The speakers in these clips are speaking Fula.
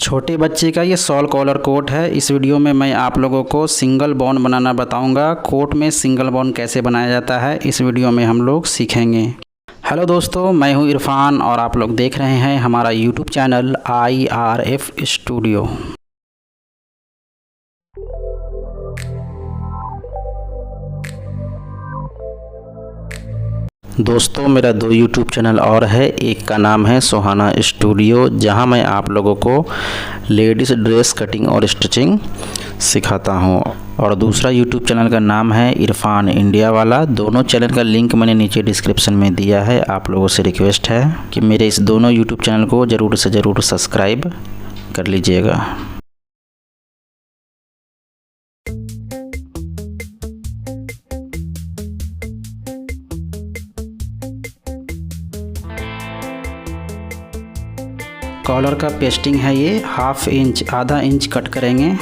छोटे बच्चे का ये शॉल कॉलर कोट है। इस वीडियो में मैं आप लोगों को सिंगल बॉन्ड बनाना बताऊंगा। कोट में सिंगल बॉन्ड कैसे बनाया जाता है इस वीडियो में हम लोग सीखेंगे। हेलो दोस्तों, मैं हूं इरफान और आप लोग देख रहे हैं हमारा यूट्यूब चैनल IRF स्टूडियो। दोस्तों, मेरा 2 यूट्यूब चैनल और है। एक का नाम है सुहाना स्टूडियो, जहां मैं आप लोगों को लेडीज़ ड्रेस कटिंग और स्टिचिंग सिखाता हूं, और दूसरा यूट्यूब चैनल का नाम है इरफान इंडिया वाला। दोनों चैनल का लिंक मैंने नीचे डिस्क्रिप्शन में दिया है। आप लोगों से रिक्वेस्ट है कि मेरे इस दोनों यूट्यूब चैनल को ज़रूर से ज़रूर सब्सक्राइब कर लीजिएगा। कॉलर का पेस्टिंग है ये, ½ इंच आधा इंच कट करेंगे।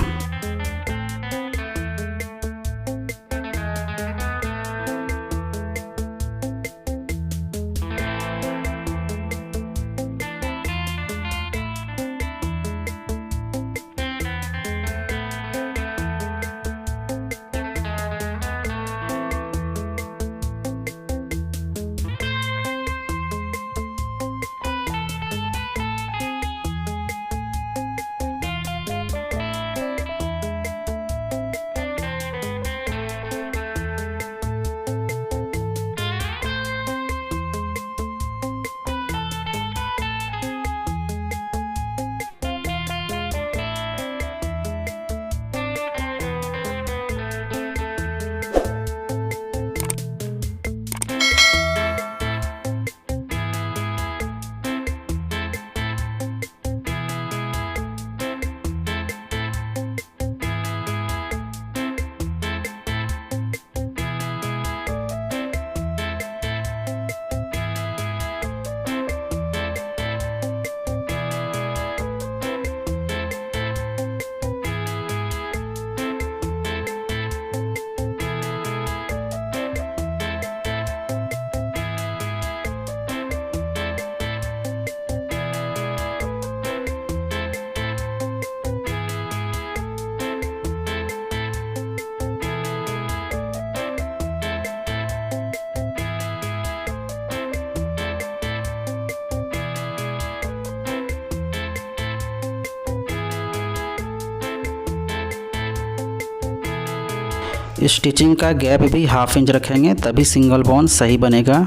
स्टिचिंग का गैप भी ½ इंच रखेंगे, तभी सिंगल बॉन्ड सही बनेगा।